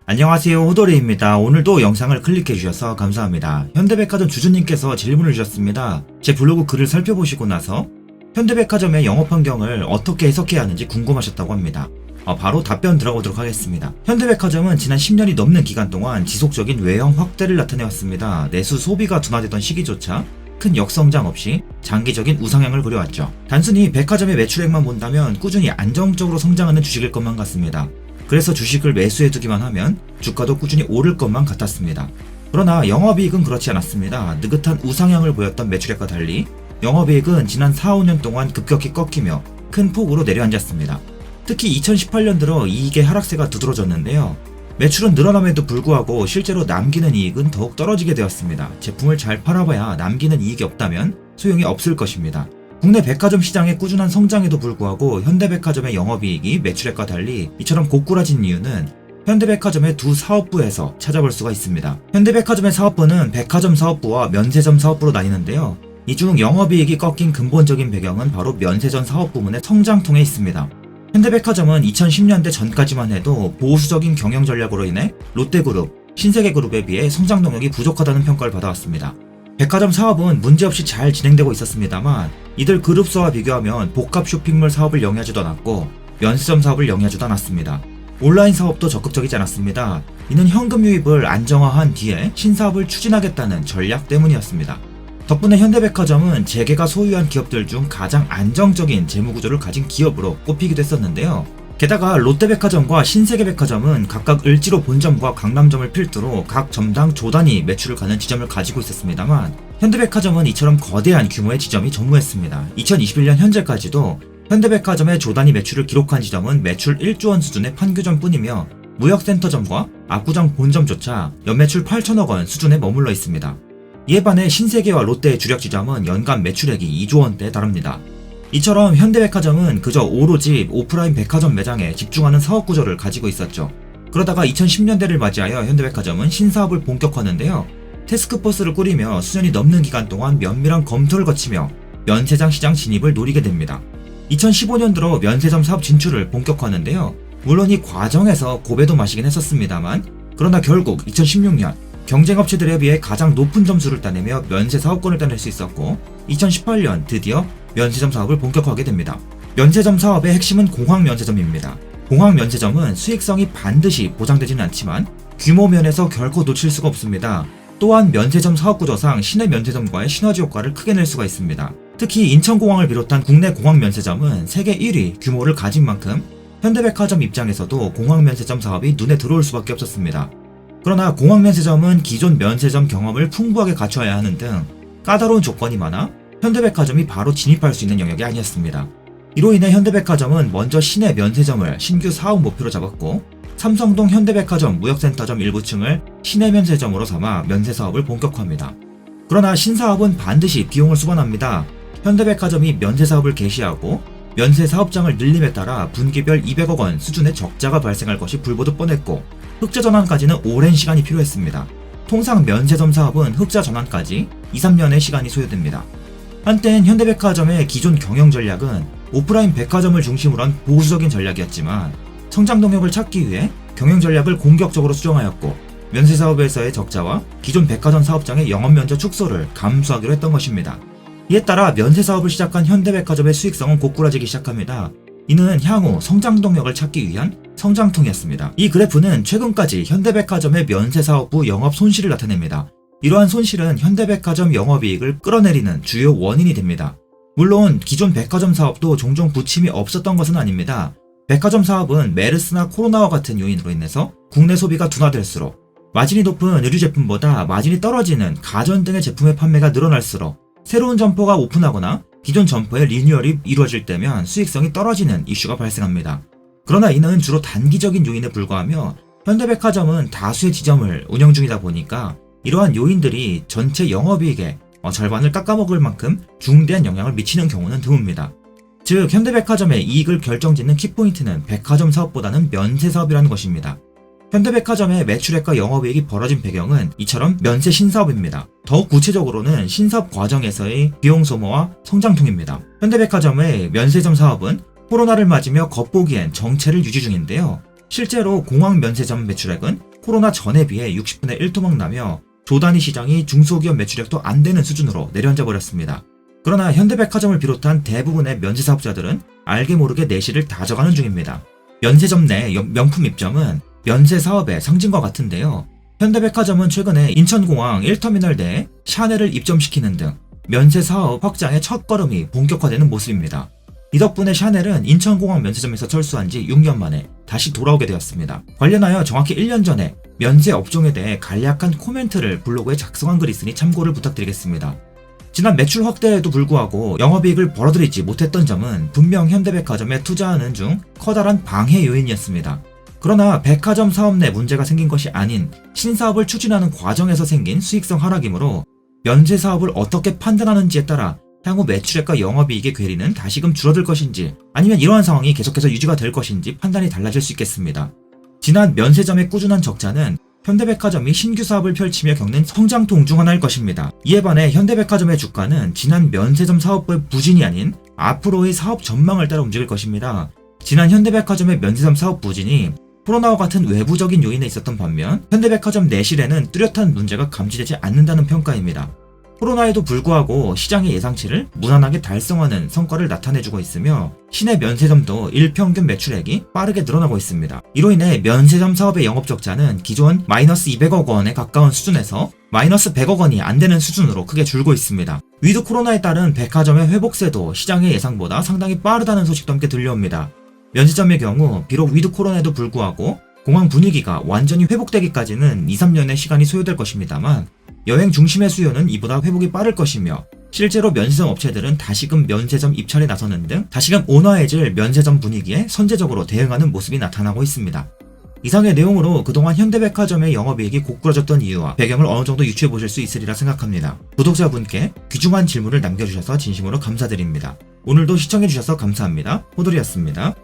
안녕하세요, 호돌이입니다. 오늘도 영상을 클릭해주셔서 감사합니다. 현대백화점 주주님께서 질문을 주셨습니다. 제 블로그 글을 살펴보시고 나서 현대백화점의 영업 환경을 어떻게 해석해야 하는지 궁금하셨다고 합니다. 바로 답변 들어보도록 하겠습니다. 현대백화점은 지난 10년이 넘는 기간 동안 지속적인 외형 확대를 나타내왔습니다. 내수 소비가 둔화되던 시기조차 큰 역성장 없이 장기적인 우상향을 그려왔죠. 단순히 백화점의 매출액만 본다면 꾸준히 안정적으로 성장하는 주식일 것만 같습니다. 그래서 주식을 매수해두기만 하면 주가도 꾸준히 오를 것만 같았습니다. 그러나 영업이익은 그렇지 않았습니다. 느긋한 우상향을 보였던 매출액과 달리 영업이익은 지난 4, 5년 동안 급격히 꺾이며 큰 폭으로 내려앉았습니다. 특히 2018년 들어 이익의 하락세가 두드러졌는데요. 매출은 늘어남에도 불구하고 실제로 남기는 이익은 더욱 떨어지게 되었습니다. 제품을 잘 팔아봐야 남기는 이익이 없다면 소용이 없을 것입니다. 국내 백화점 시장의 꾸준한 성장에도 불구하고 현대백화점의 영업이익이 매출액과 달리 이처럼 고꾸라진 이유는 현대백화점의 두 사업부에서 찾아볼 수가 있습니다. 현대백화점의 사업부는 백화점 사업부와 면세점 사업부로 나뉘는데요. 이 중 영업이익이 꺾인 근본적인 배경은 바로 면세점 사업 부문의 성장통에 있습니다. 현대백화점은 2010년대 전까지만 해도 보수적인 경영 전략으로 인해 롯데그룹, 신세계그룹에 비해 성장 동력이 부족하다는 평가를 받아왔습니다. 백화점 사업은 문제없이 잘 진행되고 있었습니다만 이들 그룹사와 비교하면 복합 쇼핑몰 사업을 영위하지도 않았고 면세점 사업을 영위하지도 않았습니다. 온라인 사업도 적극적이지 않았습니다. 이는 현금 유입을 안정화한 뒤에 신사업을 추진하겠다는 전략 때문이었습니다. 덕분에 현대백화점은 재계가 소유한 기업들 중 가장 안정적인 재무구조를 가진 기업으로 꼽히기도 했었는데요. 게다가 롯데백화점과 신세계백화점은 각각 을지로 본점과 강남점을 필두로 각 점당 조 단위 매출을 가는 지점을 가지고 있었습니다만 현대백화점은 이처럼 거대한 규모의 지점이 전무했습니다. 2021년 현재까지도 현대백화점의 조 단위 매출을 기록한 지점은 매출 1조 원 수준의 판교점 뿐이며 무역센터점과 압구정 본점조차 연매출 8천억 원 수준에 머물러 있습니다. 이에 반해 신세계와 롯데의 주력 지점은 연간 매출액이 2조 원대에 달합니다. 이처럼 현대백화점은 그저 오로지 오프라인 백화점 매장에 집중하는 사업 구조를 가지고 있었죠. 그러다가 2010년대를 맞이하여 현대백화점은 신사업을 본격화하는데요. 태스크포스를 꾸리며 수년이 넘는 기간 동안 면밀한 검토를 거치며 면세장 시장 진입을 노리게 됩니다. 2015년 들어 면세점 사업 진출을 본격화하는데요. 물론 이 과정에서 고배도 마시긴 했었습니다만 그러나 결국 2016년 경쟁업체들에 비해 가장 높은 점수를 따내며 면세 사업권을 따낼 수 있었고 2018년 드디어 면세점 사업을 본격화하게 됩니다. 면세점 사업의 핵심은 공항면세점입니다. 공항면세점은 수익성이 반드시 보장되지는 않지만 규모 면에서 결코 놓칠 수가 없습니다. 또한 면세점 사업구조상 시내 면세점과의 시너지 효과를 크게 낼 수가 있습니다. 특히 인천공항을 비롯한 국내 공항면세점은 세계 1위 규모를 가진 만큼 현대백화점 입장에서도 공항면세점 사업이 눈에 들어올 수밖에 없었습니다. 그러나 공항면세점은 기존 면세점 경험을 풍부하게 갖춰야 하는 등 까다로운 조건이 많아 현대백화점이 바로 진입할 수 있는 영역이 아니었습니다. 이로 인해 현대백화점은 먼저 시내 면세점을 신규 사업 목표로 잡았고 삼성동 현대백화점 무역센터점 일부층을 시내 면세점으로 삼아 면세 사업을 본격화합니다. 그러나 신사업은 반드시 비용을 수반합니다. 현대백화점이 면세 사업을 개시하고 면세 사업장을 늘림에 따라 분기별 200억 원 수준의 적자가 발생할 것이 불보듯 뻔했고 흑자 전환까지는 오랜 시간이 필요했습니다. 통상 면세점 사업은 흑자 전환까지 2, 3년의 시간이 소요됩니다. 한때는 현대백화점의 기존 경영 전략은 오프라인 백화점을 중심으로 한 보수적인 전략이었지만 성장 동력을 찾기 위해 경영 전략을 공격적으로 수정하였고 면세 사업에서의 적자와 기존 백화점 사업장의 영업 면적 축소를 감수하기로 했던 것입니다. 이에 따라 면세 사업을 시작한 현대백화점의 수익성은 고꾸라지기 시작합니다. 이는 향후 성장 동력을 찾기 위한 성장통이었습니다. 이 그래프는 최근까지 현대백화점의 면세 사업부 영업 손실을 나타냅니다. 이러한 손실은 현대백화점 영업이익을 끌어내리는 주요 원인이 됩니다. 물론 기존 백화점 사업도 종종 부침이 없었던 것은 아닙니다. 백화점 사업은 메르스나 코로나와 같은 요인으로 인해서 국내 소비가 둔화될수록 마진이 높은 의류 제품보다 마진이 떨어지는 가전 등의 제품의 판매가 늘어날수록 새로운 점포가 오픈하거나 기존 점포의 리뉴얼이 이루어질 때면 수익성이 떨어지는 이슈가 발생합니다. 그러나 이는 주로 단기적인 요인에 불과하며 현대백화점은 다수의 지점을 운영 중이다 보니까 이러한 요인들이 전체 영업이익의 절반을 깎아먹을 만큼 중대한 영향을 미치는 경우는 드뭅니다. 즉 현대백화점의 이익을 결정짓는 키포인트는 백화점 사업보다는 면세 사업이라는 것입니다. 현대백화점의 매출액과 영업이익이 벌어진 배경은 이처럼 면세 신사업입니다. 더욱 구체적으로는 신사업 과정에서의 비용 소모와 성장통입니다. 현대백화점의 면세점 사업은 코로나를 맞으며 겉보기엔 정체를 유지 중인데요. 실제로 공항 면세점 매출액은 코로나 전에 비해 60분의 1토막 나며 조단위 시장이 중소기업 매출액도 안 되는 수준으로 내려앉아 버렸습니다. 그러나 현대백화점을 비롯한 대부분의 면세 사업자들은 알게 모르게 내실을 다져가는 중입니다. 면세점 내 명품 입점은 면세 사업의 상징과 같은데요. 현대백화점은 최근에 인천공항 1터미널 내에 샤넬을 입점시키는 등 면세 사업 확장의 첫걸음이 본격화되는 모습입니다. 이 덕분에 샤넬은 인천공항 면세점에서 철수한 지 6년 만에 다시 돌아오게 되었습니다. 관련하여 정확히 1년 전에 면세 업종에 대해 간략한 코멘트를 블로그에 작성한 글이 있으니 참고를 부탁드리겠습니다. 지난 매출 확대에도 불구하고 영업이익을 벌어들이지 못했던 점은 분명 현대백화점에 투자하는 중 커다란 방해 요인이었습니다. 그러나 백화점 사업 내 문제가 생긴 것이 아닌 신사업을 추진하는 과정에서 생긴 수익성 하락이므로 면세 사업을 어떻게 판단하는지에 따라 향후 매출액과 영업이익의 괴리는 다시금 줄어들 것인지 아니면 이러한 상황이 계속해서 유지가 될 것인지 판단이 달라질 수 있겠습니다. 지난 면세점의 꾸준한 적자는 현대백화점이 신규 사업을 펼치며 겪는 성장통 중 하나일 것입니다. 이에 반해 현대백화점의 주가는 지난 면세점 사업부의 부진이 아닌 앞으로의 사업 전망을 따라 움직일 것입니다. 지난 현대백화점의 면세점 사업 부진이 코로나와 같은 외부적인 요인에 있었던 반면 현대백화점 내실에는 뚜렷한 문제가 감지되지 않는다는 평가입니다. 코로나에도 불구하고 시장의 예상치를 무난하게 달성하는 성과를 나타내주고 있으며 시내 면세점도 일평균 매출액이 빠르게 늘어나고 있습니다. 이로 인해 면세점 사업의 영업적자는 기존 마이너스 200억 원에 가까운 수준에서 마이너스 100억 원이 안 되는 수준으로 크게 줄고 있습니다. 위드 코로나에 따른 백화점의 회복세도 시장의 예상보다 상당히 빠르다는 소식도 함께 들려옵니다. 면세점의 경우 비록 위드 코로나에도 불구하고 공항 분위기가 완전히 회복되기까지는 2-3년의 시간이 소요될 것입니다만 여행 중심의 수요는 이보다 회복이 빠를 것이며 실제로 면세점 업체들은 다시금 면세점 입찰에 나서는 등 다시금 온화해질 면세점 분위기에 선제적으로 대응하는 모습이 나타나고 있습니다. 이상의 내용으로 그동안 현대백화점의 영업이익이 고꾸라졌던 이유와 배경을 어느 정도 유추해 보실 수 있으리라 생각합니다. 구독자분께 귀중한 질문을 남겨주셔서 진심으로 감사드립니다. 오늘도 시청해주셔서 감사합니다. 호돌이었습니다.